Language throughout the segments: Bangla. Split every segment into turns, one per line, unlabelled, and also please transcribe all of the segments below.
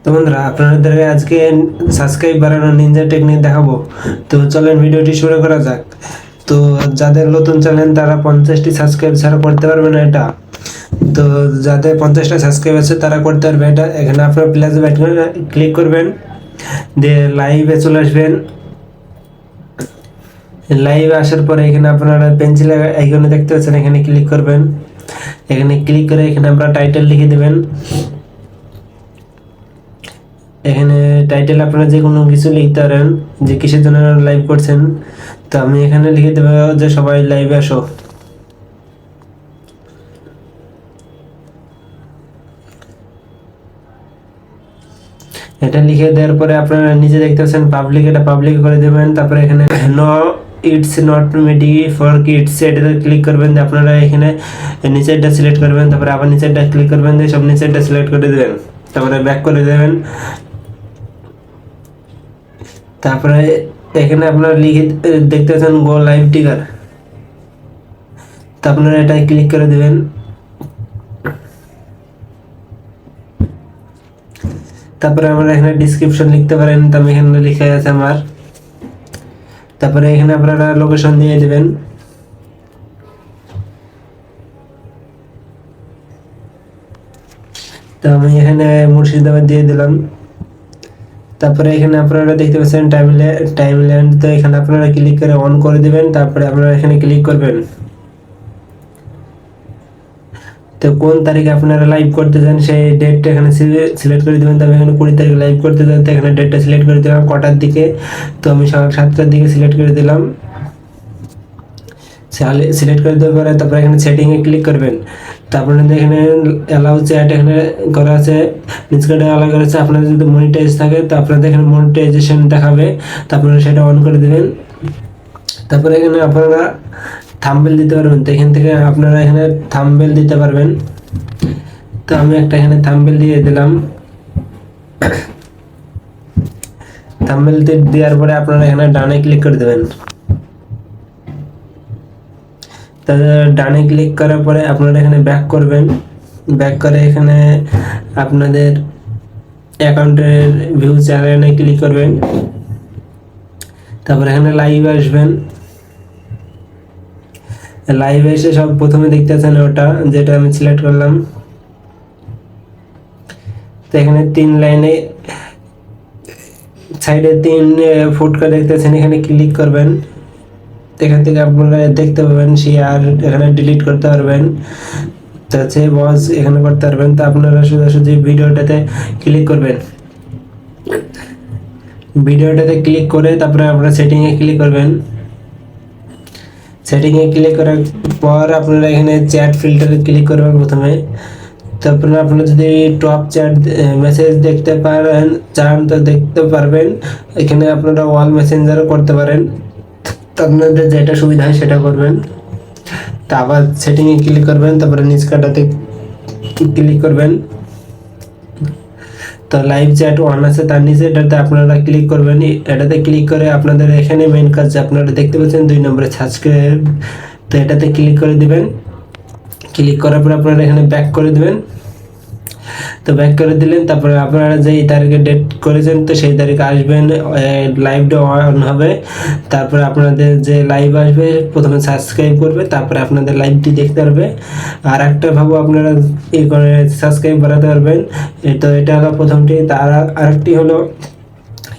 তো বন্ধুরা, আপনাদের আজকে সাবস্ক্রাইব বাড়ানোর নিনজা টেকনিক দেখাবো। তো চলেন ভিডিওটি শুরু করা যাক। তো যাদের নতুন চ্যানেল তারা 50টি সাবস্ক্রাইব ছাড়া করতে পারবে না এটা। তো যাদের 50টা সাবস্ক্রাইব আছে তারা করতে পারবে এটা। এখানে আপনার প্লাস বাটনে ক্লিক করবেন, দিয়ে লাইভে চলে আসবেন। লাইভে আসার পরে এখানে আপনারা পেন্সিল আইকনে দেখতে পাচ্ছেন, এখানে ক্লিক করবেন। এখানে ক্লিক করে এখানে আপনারা টাইটেল লিখে দেবেন। এখানে টাইটেল আপনারা যে কোনো কিছু লিখতে পারেন, যে কিসের জন্য লাইভ করছেন। তো আমি এখানে লিখে দেবো যে সবাই লাইভে আসো। এটা লিখে দেওয়ার পরে আপনারা নিচে দেখতে পাচ্ছেন পাবলিক, এটা পাবলিক করে দেবেন। তারপরে এখানে no it's not made for kids এটাতে ক্লিক করবেন। আপনারা এখানে নিচেরটা সিলেক্ট করবেন, তারপরে আবার নিচেরটা ক্লিক করবেন, দিয়ে সব নিচেরটা সিলেক্ট করে দেবেন। তারপরে ব্যাক করে দেবেন। তারপরে এখানে আপনারা লিখে দেখতে পাচ্ছেন গো লাইভ টিকার, তো আপনারা এটা ক্লিক করে দেবেন। তারপরে আমরা এখানে ডিসক্রিপশন লিখতে পারেন, তো আমি এখানে লিখে আছে আমার। তারপরে এখানে আপনারা লোকেশন দিয়ে দেবেন। তো আমি এখানে মুর্শিদাবাদ দিয়ে দিলাম। তারপরে এখানে আপনারা দেখতে পাচ্ছেন টাইমলাইন, তো এখানে আপনারা ক্লিক করে অন করে দিবেন। তারপরে আপনারা এখানে ক্লিক করবেন। তো কোন তারিখে আপনারা লাইভ করতে চান সেই ডেটটা এখানে সিলেক্ট করে দেবেন। তবে এখানে 20 তারিখে লাইভ করতে চান, তো এখানে ডেটটা সিলেক্ট করে দিলাম কটার দিকে। তো আমি সকাল 7টার দিকে সিলেক্ট করে দিলাম। সিলেক্ট করে দেওয়ার পরে তারপরে এখানে সেটিংয়ে ক্লিক করবেন। তারপরে এখানে অ্যালাউ চ্যাট এখানে করা আছে, নিচকাটে অ্যালাউ করা আছে। আপনাদের যদি মনিটাইজ থাকে তো আপনাদের এখানে মনিটাইজেশন দেখাবে, তারপরে সেটা অন করে দেবেন। তারপরে এখানে আপনারা থাম্বনেল দিতে পারবেন, তো এখান থেকে আপনারা এখানে থাম্বনেল দিতে পারবেন। তো আমি একটা এখানে থাম্বনেল দিয়ে দিলাম। থাম্বনেল দেওয়ার পরে আপনারা এখানে ডানে ক্লিক করে দেবেন। তাহলে ডানে ক্লিক করার পরে আপনারা এখানে ব্যাক করবেন। ব্যাক করে এখানে আপনাদের অ্যাকাউন্টের ভিউ চ্যানেলে ক্লিক করবেন। তারপর এখানে লাইভ আসবেন। লাইভে এসে সব প্রথমে দেখতে পাচ্ছেন ওটা যেটা আমি সিলেক্ট করলাম। তো এখানে 3 লাইনে সাইডে 3 ফুটকা দেখতে পাচ্ছেন, এখানে ক্লিক করবেন। এখান থেকে আপনারা দেখতে পাবেন শেয়ার, এখানে ডিলিট করতে পারবেন, তাতে ওয়াচ এখানে করতে পারবেন। তো আপনারা সোজাসুজি ভিডিওটাতে ক্লিক করবেন। ভিডিওটাতে ক্লিক করে তারপরে আপনারা সেটিংয়ে ক্লিক করবেন। সেটিংয়ে ক্লিক করার পর আপনারা এখানে চ্যাট ফিল্টারে ক্লিক করবেন প্রথমে। তারপরে আপনারা যদি টপ চ্যাট মেসেজ দেখতে পারেন চান তো দেখতে পারবেন। এখানে আপনারা অল মেসেঞ্জারও করতে পারেন, তো আপনাদের যেটা সুবিধা হয় সেটা করবেন। তা আবার সেটিংয়ে ক্লিক করবেন, তারপরে নিচ কাটাতে ক্লিক করবেন। তো লাইভ চ্যাট অন আছে তার নিচে এটাতে আপনারা ক্লিক করবেন। এটাতে ক্লিক করে আপনাদের এখানে মেন কাজ আপনারা দেখতে পাচ্ছেন 2 নম্বরে সাবস্ক্রাইব, তো এটাতে ক্লিক করে দিবেন। ক্লিক করার পর আপনারা এখানে ব্যাক করে দিবেন। তো ব্যাক করে দিলেন, তারপরে আপনারা যেই তারিখে ডেট করেছেন তো সেই তারিখে আসবেন, লাইভটা অন হবে। তারপরে আপনাদের যে লাইভ আসবে প্রথমে সাবস্ক্রাইব করবে, তারপরে আপনাদের লাইভটি দেখতে পারবে। আর একটা ভাবো আপনারা এই করে সাবস্ক্রাইব বাড়াতে পারবেন। তো এটা হলো প্রথমটি। তার আরেকটি হলো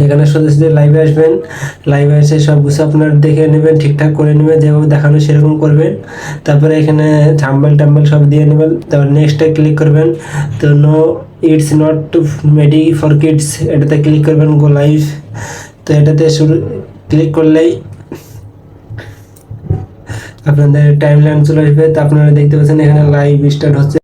এখানে সোজাসুজি লাইভে আসবেন। লাইভে এসে সব কিছু আপনারা দেখে নেবেন, ঠিকঠাক করে নেবেন, যেভাবে দেখানো সেরকম করবেন। তারপরে এখানে থাম্বনেল সব দিয়ে নেবেন। তারপর নেক্সটে ক্লিক করবেন। তো no it's not made for kids এটাতে ক্লিক করবেন, গো লাইভ। তো এটাতে শুরু ক্লিক করলেই আপনাদের টাইমলাইন চলে আসবে। তো আপনারা দেখতে পাচ্ছেন এখানে লাইভ স্টার্ট হচ্ছে।